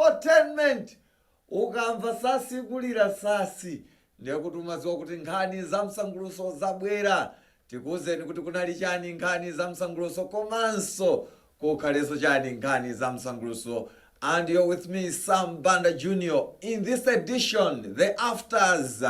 Infotainment. Ukamva sasi kulira sasi. Ndekuti umaziwa kuti nkhani za msanguluso zabwera. Tikuzeni kuti kunali chani nkhani za msanguluso komanso kukhaleso chani nkhani za msanguluso. And you're with me, Sam Banda Jr. In this edition, the afters,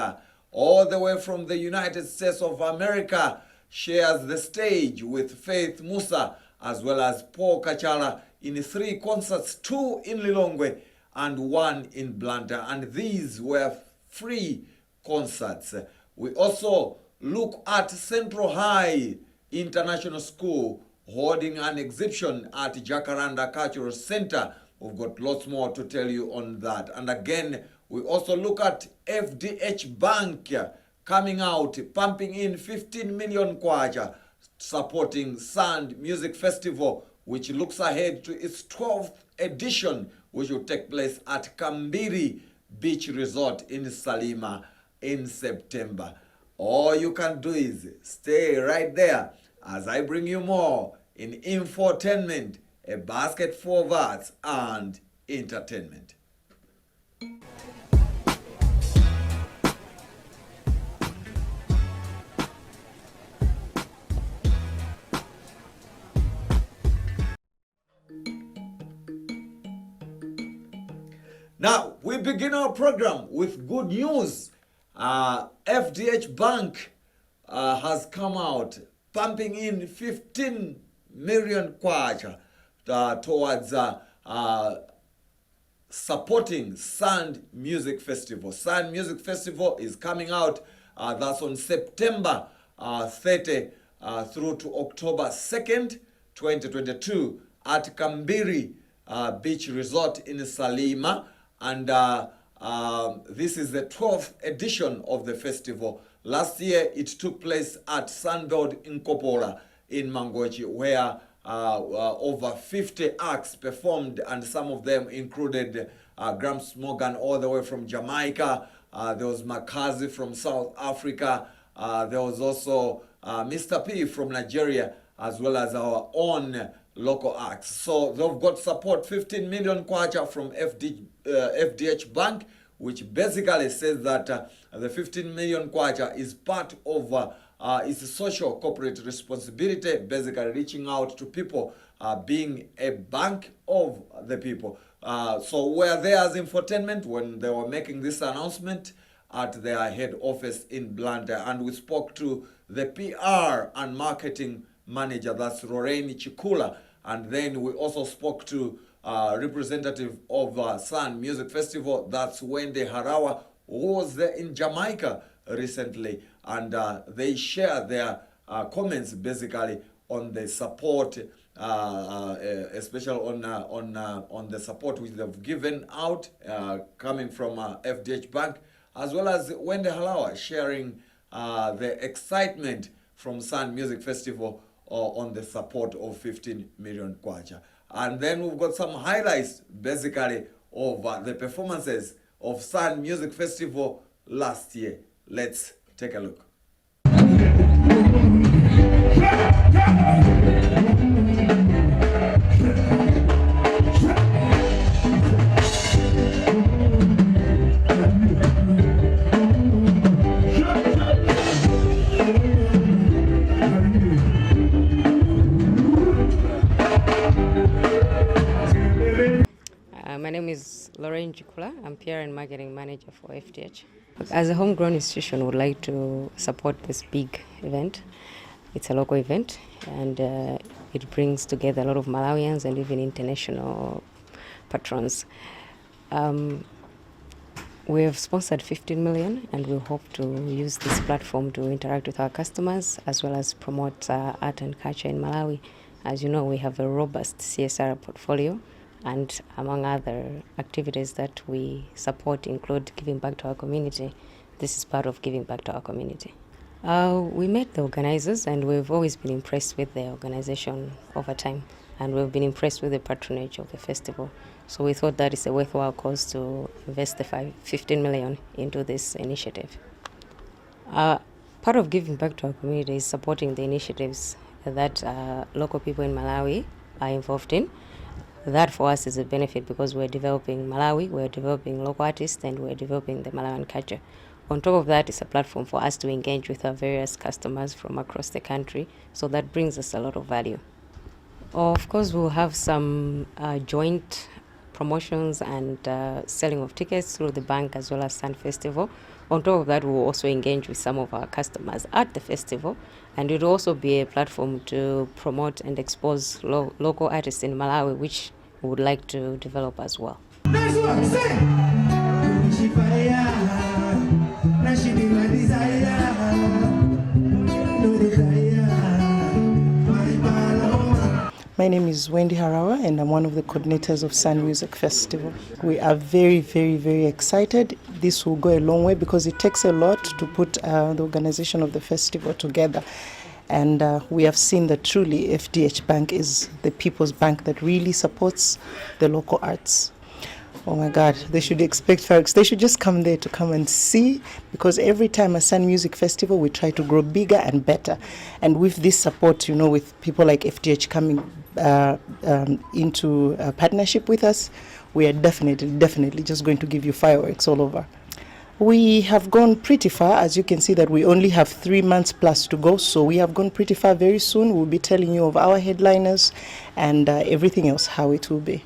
all the way from the United States of America, shares the stage with Faith Musa as well as Paul Kachala in 3 concerts, 2 in Lilongwe and 1 in Blantyre. And these were free concerts. We also look at Central High International School holding an exhibition at Jacaranda Cultural Center. We've got lots more to tell you on that. And again, we also look at FDH Bank coming out, pumping in 15 million kwacha, supporting Sand Music Festival, which looks ahead to its 12th edition, which will take place at Kambiri Beach Resort in Salima in September. All you can do is stay right there as I bring you more in Infotainment, a basket full of arts and entertainment. Now, we begin our program with good news. FDH Bank has come out pumping in 15 million kwacha towards supporting Sand Music Festival. Sand Music Festival is coming out, that's on September 30 through to October 2nd, 2022 at Kambiri Beach Resort in Salima. And this is the 12th edition of the festival. Last year, it took place at Sunbelt in Kopora in Mangochi, where over 50 acts performed, and some of them included Gramps Morgan all the way from Jamaica. There was Makazi from South Africa. There was also Mr. P from Nigeria, as well as our own local acts. So they've got support 15 million kwacha from FDH Bank, which basically says that the 15 million kwacha is part of its social corporate responsibility, basically reaching out to people, being a bank of the people. So we're there as Infotainment when they were making this announcement at their head office in Blantyre, and we spoke to the PR and marketing manager, that's Lorraine Chikula, and then we also spoke to representative of Sun Music Festival, that's Wendy Harawa, who was there in Jamaica recently, and they share their comments basically on the support, especially on the support which they've given out coming from FDH Bank, as well as Wendy Harawa sharing the excitement from Sun Music Festival on the support of 15 million kwacha. And then we've got some highlights basically of the performances of Sun Music Festival last year. Let's take a look. My name is Lorraine Chikula. I'm PR and Marketing Manager for FDH. As a homegrown institution, we would like to support this big event. It's a local event, and it brings together a lot of Malawians and even international patrons. We have sponsored 15 million, and we hope to use this platform to interact with our customers as well as promote art and culture in Malawi. As you know, we have a robust CSR portfolio, and among other activities that we support include giving back to our community. This is part of giving back to our community. We met the organizers, and we've always been impressed with the organization over time, and we've been impressed with the patronage of the festival. So we thought that it's a worthwhile cause to invest the 15 million into this initiative. Part of giving back to our community is supporting the initiatives that local people in Malawi are involved in. that for us is a benefit because we're developing Malawi, we're developing local artists, and we're developing the Malawian culture. On top of that, it's a platform for us to engage with our various customers from across the country, so that brings us a lot of value. Of course, we'll have some joint promotions and selling of tickets through the bank as well as Sun Festival. On top of that, we'll also engage with some of our customers at the festival, and it'll also be a platform to promote and expose local artists in Malawi, which we would like to develop as well. My name is Wendy Harawa and I'm one of the coordinators of Sun Music Festival. We are very, very, very excited. This will go a long way because it takes a lot to put the organization of the festival together. And we have seen that truly FDH Bank is the people's bank that really supports the local arts. Oh my God, they should expect folks. They should just come there to come and see, because every time a Sun Music Festival, we try to grow bigger and better. And with this support, you know, with people like FDH coming into a partnership with us, we are definitely just going to give you fireworks all over. We have gone pretty far. As you can see that we only have 3 months plus to go, so we have gone pretty far. Very soon we'll be telling you of our headliners and everything else, how it will be.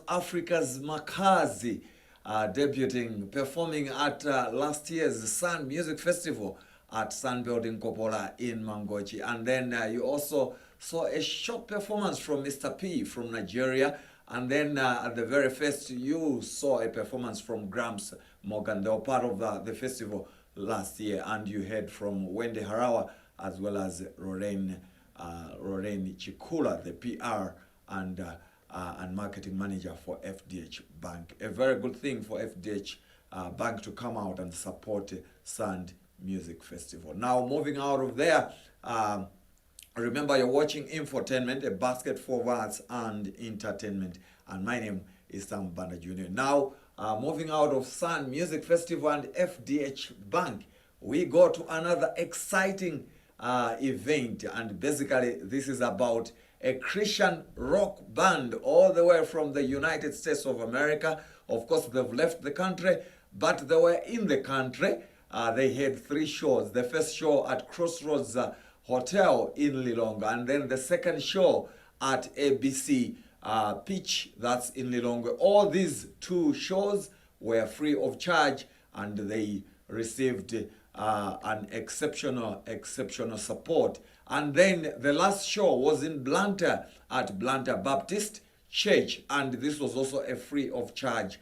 Africa's Makazi debuting, performing at last year's Sun Music Festival at Sun Building Kopola in Mangochi. And then you also saw a short performance from Mr. P from Nigeria. And then at the very first, you saw a performance from Gramps Morgan. They were part of the festival last year. And you heard from Wendy Harawa as well as Lorraine Chikula, the PR and marketing manager for FDH Bank. A very good thing for FDH Bank to come out and support Sun Music Festival. Now, moving out of there, remember you're watching Infotainment, a basket for arts and entertainment. And my name is Sam Banda Jr. Now, moving out of Sun Music Festival and FDH Bank, we go to another exciting event. And basically, this is about a Christian rock band all the way from the United States of America. Of course, they've left the country, but they were in the country. They had 3 shows. The first show at Crossroads Hotel in Lilongwe, and then the second show at ABC Pitch, that's in Lilongwe. All these 2 shows were free of charge, and they received an exceptional support. And then the last show was in Blantyre at Blantyre Baptist Church, and this was also a free of charge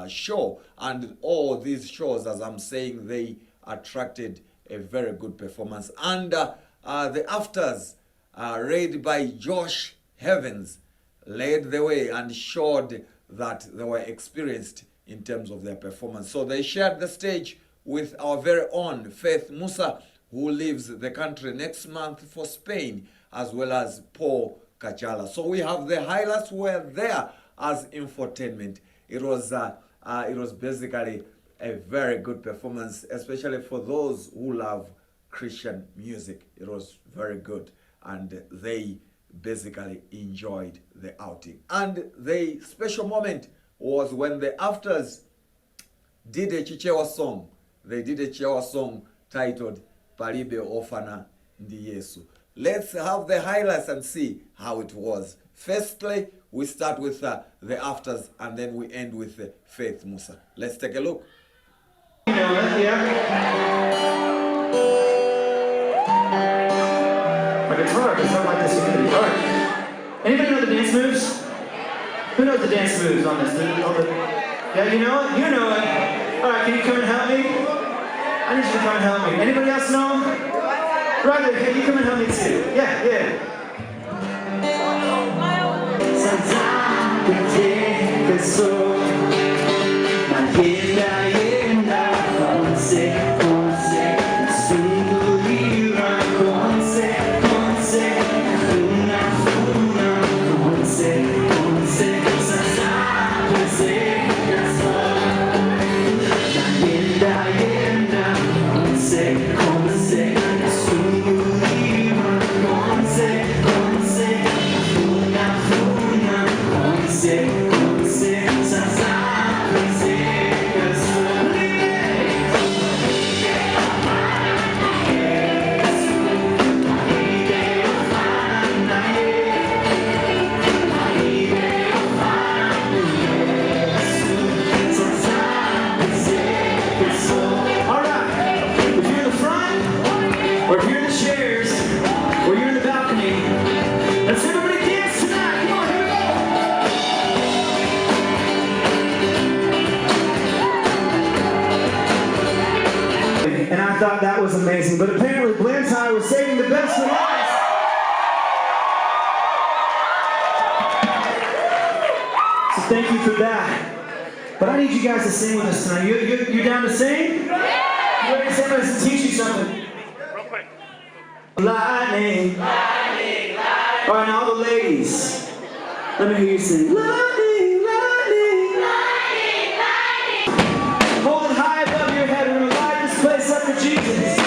show. And all these shows, as I'm saying, they attracted a very good performance. And the afters, led by Josh Heavens, led the way and showed that they were experienced in terms of their performance. So they shared the stage with our very own Faith Musa, who leaves the country next month for Spain, as well as Paul Kachala. So we have the highlights were there as Infotainment. It was basically a very good performance, especially for those who love Christian music. It was very good, and they basically enjoyed the outing. And the special moment was when the afters did a Chichewa song. They did a Chichewa song titled Palibe Ofana Ndi Yesu. Let's have the highlights and see how it was. Firstly, we start with the afters, and then we end with Faith Musa. Let's take a look. You know it, yeah? My guitar, it's not like this with the guitar. Anybody know the dance moves? Who knows the dance moves on this? Yeah, you know it? You know it. All right, can you come and help me? I need you to come and help me. Anybody else know? Roger, can you come and help me too? Yeah. I thought that was amazing. But apparently Blantyre was saving the best for last. So thank you for that. But I need you guys to sing with us tonight. You down to sing? You ready to sing? Let's teach you something. Real quick. Lightning. Lightning, lightning. All right, now all the ladies. Let me hear you sing. Lightning, lightning. Lightning, lightning. Hold it high above your head. We're going to light this place up for Jesus.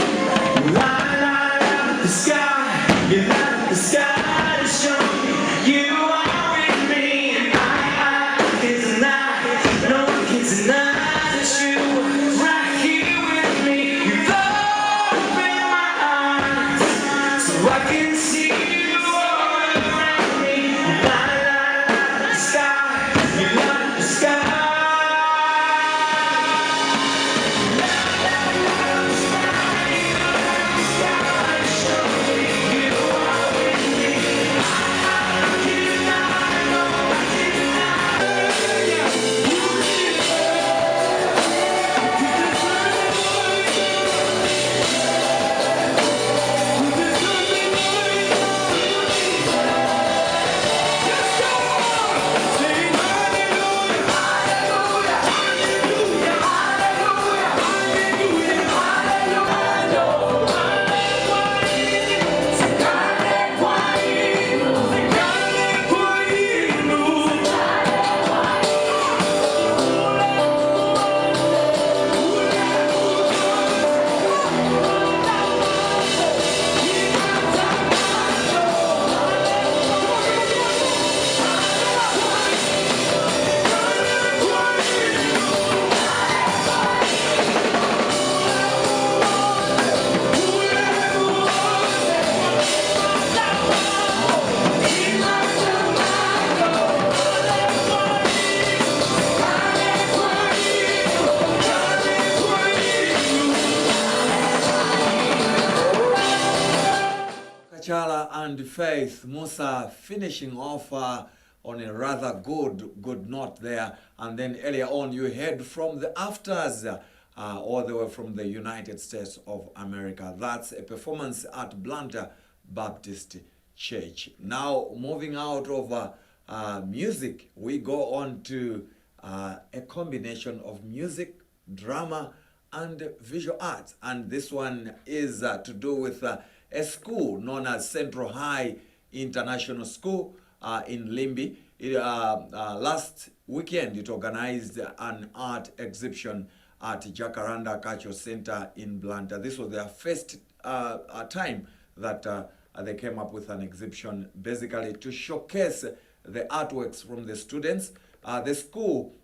Light, light up the sky. You light up the sky to show me you are with me. And I can deny. No one can deny that you right here with me. You've opened my eyes so I can see you all around me. You light up the sky. You light up the sky. Kachala and Faith Musa finishing off on a rather good note there. And then earlier on you heard from the Afters all the way from the United States of America. That's a performance at Blantyre Baptist Church. Now moving out of music, we go on to a combination of music, drama and visual arts. And this one is to do with a school known as Central High International School in Limbi. Last weekend it organized an art exhibition at Jacaranda Cultural Center in Blantyre. This was their first time that they came up with an exhibition basically to showcase the artworks from the students. The school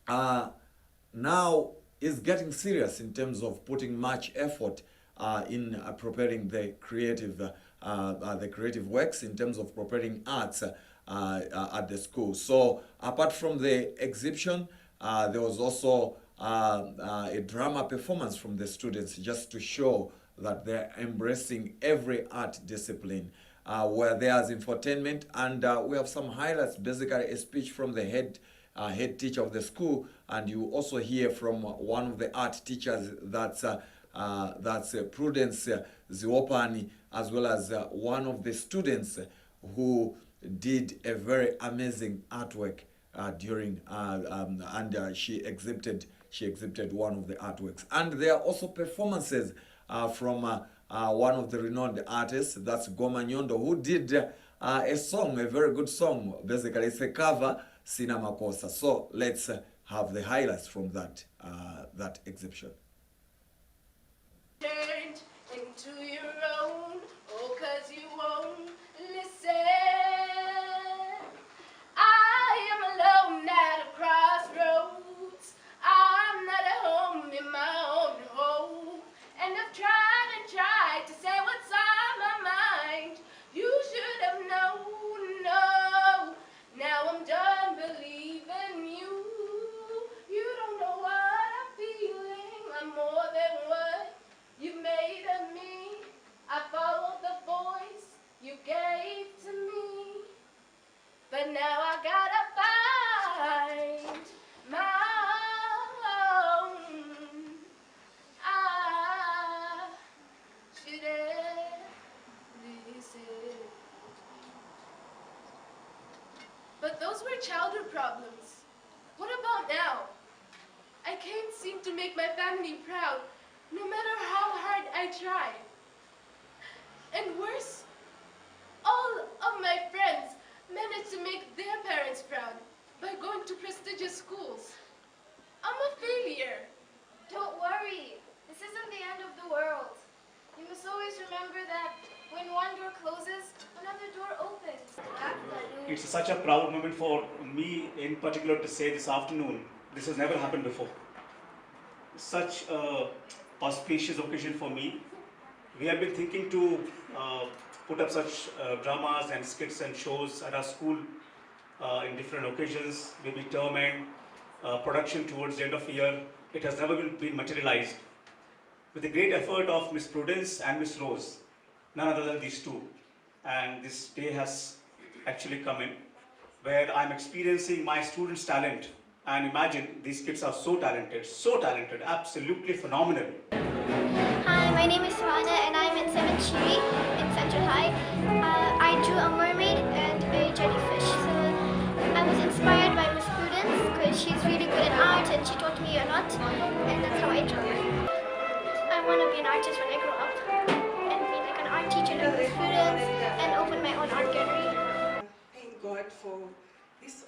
now is getting serious in terms of putting much effort in preparing the creative works, in terms of preparing arts at the school. So apart from the exhibition, there was also a drama performance from the students just to show that they're embracing every art discipline. Where there's infotainment, and we have some highlights, basically a speech from the head teacher of the school, and you also hear from one of the art teachers, that's Prudence Ziwopani, as well as one of the students who did a very amazing artwork during and she exhibited one of the artworks. And there are also performances from one of the renowned artists, that's Goma Nyondo, who did a song, a very good song. Basically, it's a cover, Sina Makosa. So let's have the highlights from that exhibition. Turned into your own, oh, 'cause you won't listen. I am alone at a crossroads. I'm not at home in my own home, and I've tried and tried to say what's on my mind. You should have known, no. Now I'm done believing you. You don't know what I'm feeling. I'm more than what you made of me. I followed the voice you gave to me, but now I gotta find my own. childhood problems. What about now? I can't seem to make my family proud, no matter how hard I try. And worse, all of my friends manage to make their parents proud by going to prestigious schools. I'm a failure. Don't worry. This isn't the end of the world. You must always remember that when one door closes, another door opens. It's such a proud moment for me in particular to say this afternoon. This has never happened before. Such a auspicious occasion for me. We have been thinking to put up such dramas and skits and shows at our school in different occasions, maybe term end, production towards the end of the year. It has never been materialized. With the great effort of Miss Prudence and Miss Rose, none other than these two. And this day has actually come in, where I'm experiencing my students' talent. And imagine, these kids are so talented, absolutely phenomenal. Hi, my name is Savannah and I'm in 7th Shiri in Central High. I drew a mermaid and a jellyfish. So I was inspired by Miss Prudence because she's really good at art and she taught me a lot, and that's how I drew her. I want to be an artist when I grow up and be like an art teacher like Miss Prudence and open my own art gallery. Thank God for this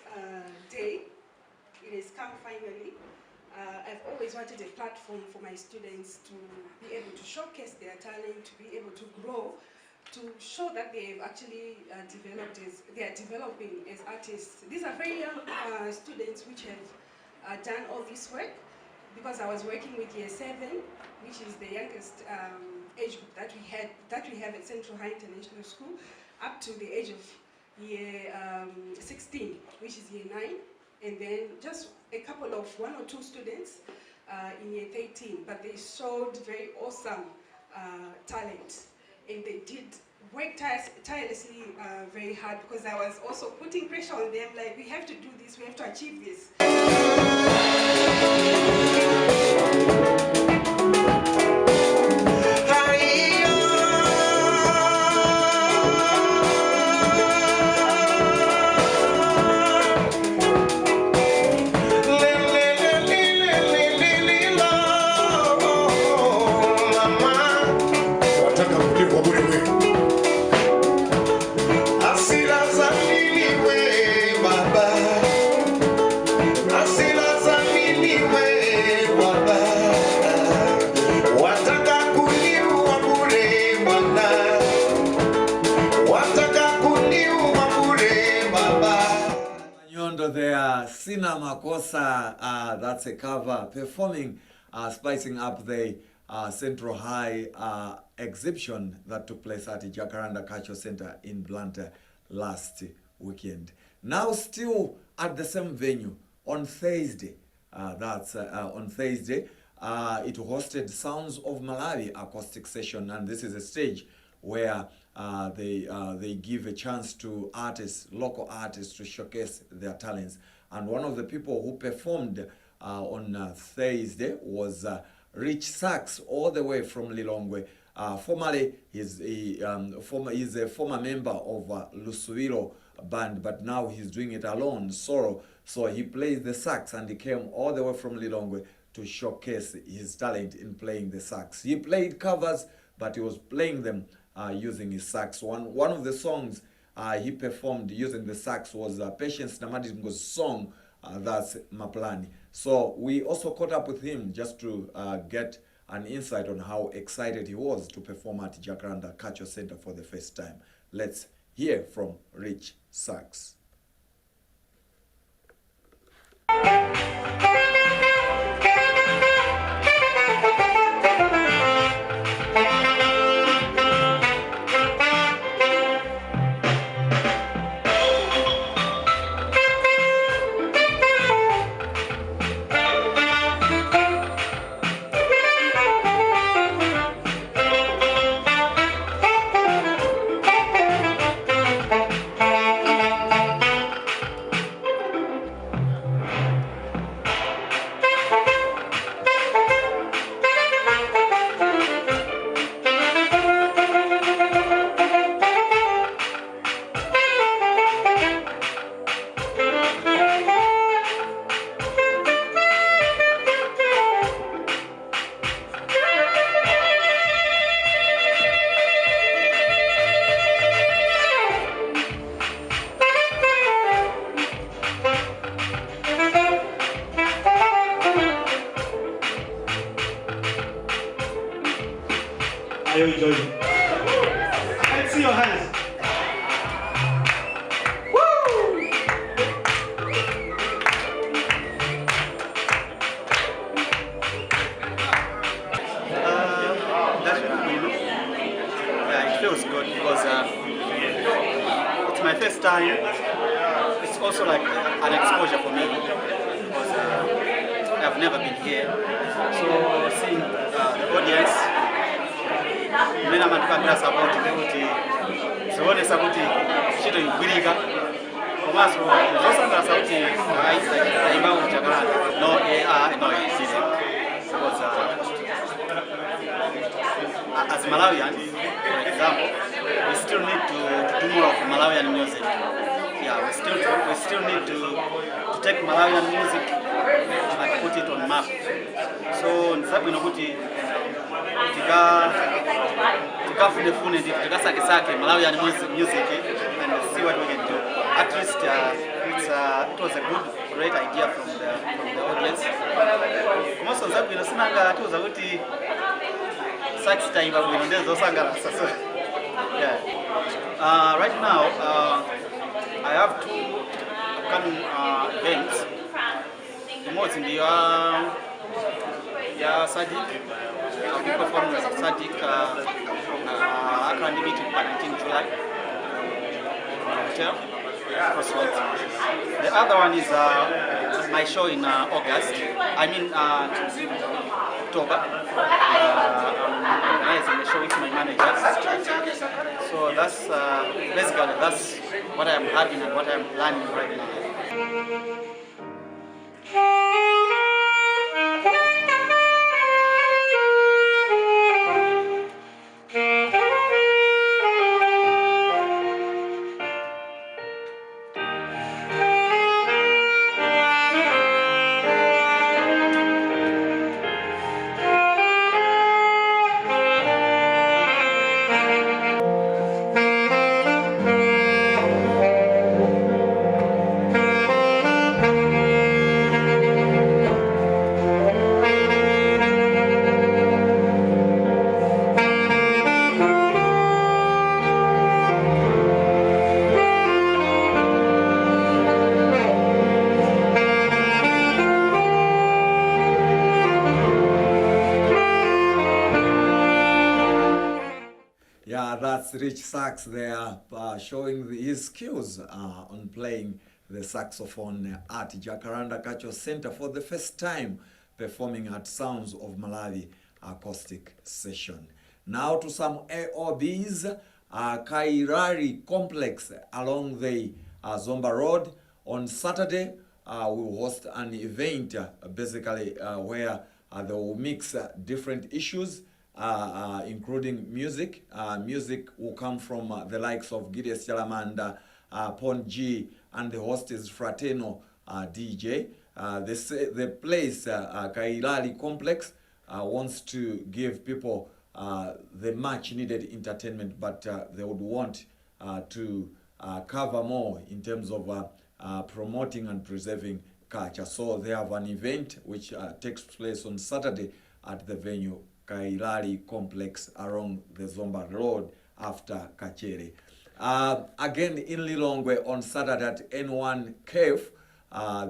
day. It has come finally. I've always wanted a platform for my students to be able to showcase their talent, to be able to grow, to show that they've actually they are developing as artists. These are very young students which have done all this work, because I was working with year 7, which is the youngest age group that we have at Central High International School, up to the age of year 16, which is year 9. And then just a couple of 1 or 2 students in year 13, but they showed very awesome talent, and they did work tirelessly very hard, because I was also putting pressure on them, like, we have to do this, we have to achieve this. There, Sina Makosa, that's a cover, performing, spicing up the Central High exhibition that took place at the Jacaranda Cultural Center in Blantyre last weekend. Now still at the same venue, on Thursday, on Thursday, it hosted Sounds of Malawi acoustic session, and this is a stage where they give a chance to artists, local artists, to showcase their talents. And one of the people who performed on Thursday was Rich Sax, all the way from Lilongwe. Formerly, he's a former member of Lusuiro band, but now he's doing it alone, solo. So he plays the sax, and he came all the way from Lilongwe to showcase his talent in playing the sax. He played covers, but he was playing them using his sax. One of the songs he performed using the sax was Patience Namadingo's song, that's Maplani. So we also caught up with him just to get an insight on how excited he was to perform at Jacaranda Cultural Center for the first time. Let's hear from Rich Sax. you enjoyed it? Let's see your hands. Yeah, it feels good because it's my first time. It's also like an exposure for me because I've never been here. So seeing the audience, mena mantukagera support kuti zionesa kuti chito igwirika komanso zosangala kuti aimba kuchakalanda no no it didn't because as Malawians, for example, we still need to do more of Malawian music. Yeah, we still need to take Malawian music and put it on map. So nisabwino kuti tikafune tikasake Malawian music and see what we can do. At least it was a great idea from the audience. Komanso nisabwino sinanga tuza kuti sax time yeah. Right now I have two upcoming events. The most in the Sadiq. I'll be performing at Sadiq Academy in July. Hotel. Crossroads. The other one is my show in August. I mean October. Organizing the show with my managers. So that's basically that's what I'm having and what I'm planning right now. Yeah, that's Rich Sax there showing his skills on playing the saxophone at Jacaranda Cultural Center for the first time, performing at Sounds of Malawi acoustic session. Now to some AOBs, Kairari Complex along the Zomba Road. On Saturday, we will host an event basically where they will mix different issues, including music. Music will come from the likes of Gideon Chalamanda, Pon G, and the host is Frateno DJ. The place, Kairali Complex, wants to give people the much needed entertainment, but they would want to cover more in terms of promoting and preserving culture. So they have an event which takes place on Saturday at the venue Kairali Complex along the Zomba Road after Kachere. Again in Lilongwe on Saturday at N1 Cave,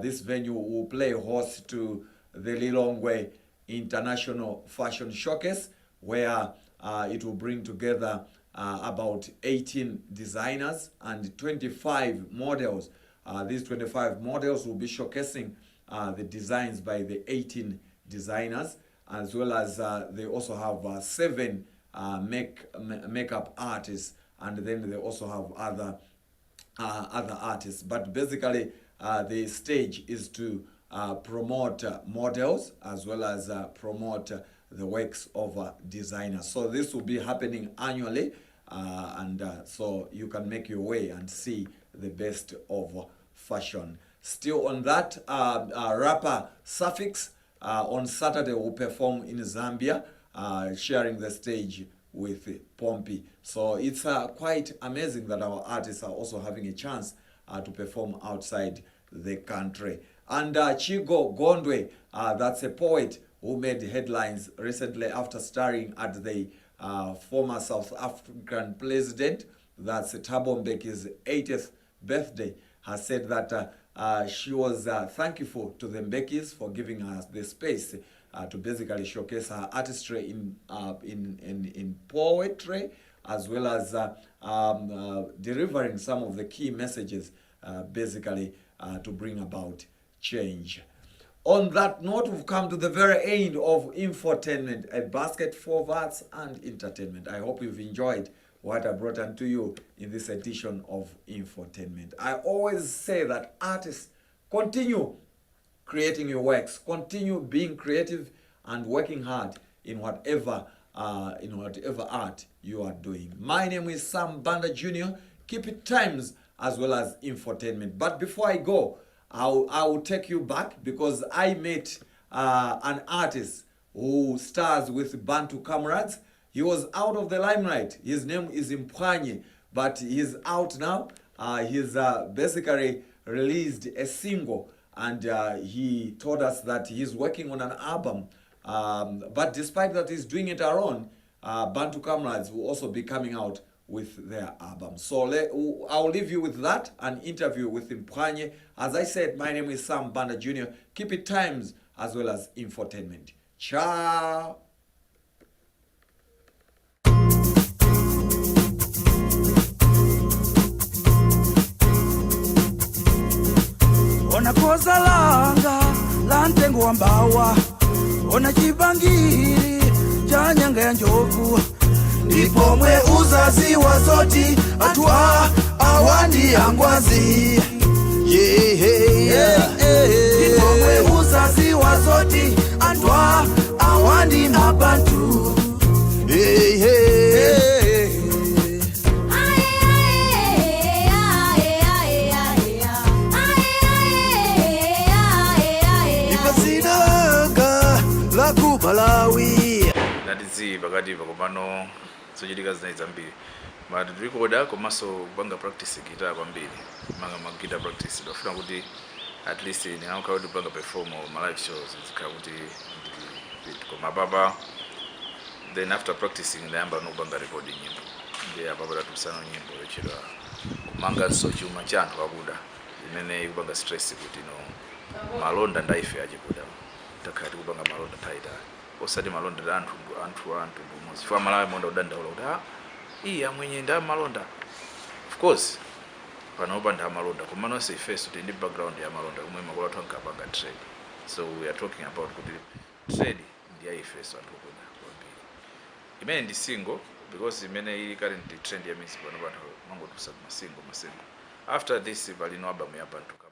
this venue will play host to the Lilongwe International Fashion Showcase, where it will bring together about 18 designers and 25 models. These 25 models will be showcasing the designs by the 18 designers, as well as they also have 7 makeup artists, and then they also have other artists. But basically the stage is to promote models as well as promote the works of designers. So this will be happening annually, and so you can make your way and see the best of fashion. Still on that, rapper Suffix on Saturday will perform in Zambia, sharing the stage with Pompey. So it's quite amazing that our artists are also having a chance to perform outside the country. And Chigo Gondwe, that's a poet who made headlines recently after starring at the former South African president, that's Thabo Mbeki's 80th birthday, has said that she was thankful to the Mbekis for giving her the space to basically showcase her artistry in poetry, as well as delivering some of the key messages basically to bring about change. On that note, we've come to the very end of Infotainment, a basket for arts and entertainment. I hope you've enjoyed what I brought unto you in this edition of Infotainment. I always say that artists, continue creating your works, continue being creative and working hard in whatever art you are doing. My name is Sam Banda Jr. Keep it times as well as Infotainment. But before I go, I will take you back because I met an artist who stars with Bantu Comrades. He was out of the limelight. His name is Mpwanye, but he's out now. He's basically released a single, and he told us that he's working on an album. But despite that he's doing it alone, Bantu Comrades will also be coming out with their album. So I'll leave you with that, an interview with Mpwanye. As I said, my name is Sam Banda Jr. Keep it times as well as Infotainment. Ciao. Ona koza langa la ntengo wa mbawa, ona chibangiri cha nyanga ya njovu, ndipo mwe uzazi wa zoti atwa awandi angwazi. Ndipo mwe uzazi wa zoti atwa awandi mabantu. Malawi natiziva kati pakomano zochitika zinayi zambiri but recorder komanso kupanga practice guitar kwambiri manga guitar practice ndofuna kuti at least ndingaukhala kuti kupanga perform ma live shows zikhala kuti koma papa then after practicing ndayamba nopanga recording nyimbo ndiye apapa tatusana nyimbo yochedwa kumanganso chuma cha anthu akuda imene ikupanga stress kuti malonda ndaife achikuda takati kupanga malonda taita osati malonda da anthu mmozi fa Malawi monda udandaula kuti iya mwenye nda malonda. Of course panopa nda malonda koma no say first kuti ndi background ya malonda kumwe makolo athu ankapanga trade, so we are talking about kuti trade ndi ya first anthu kuda kwambiri imene ndi single because imene ili current trend ya music panopa anthu mangotusa masingo after this pali no album ya Bantu.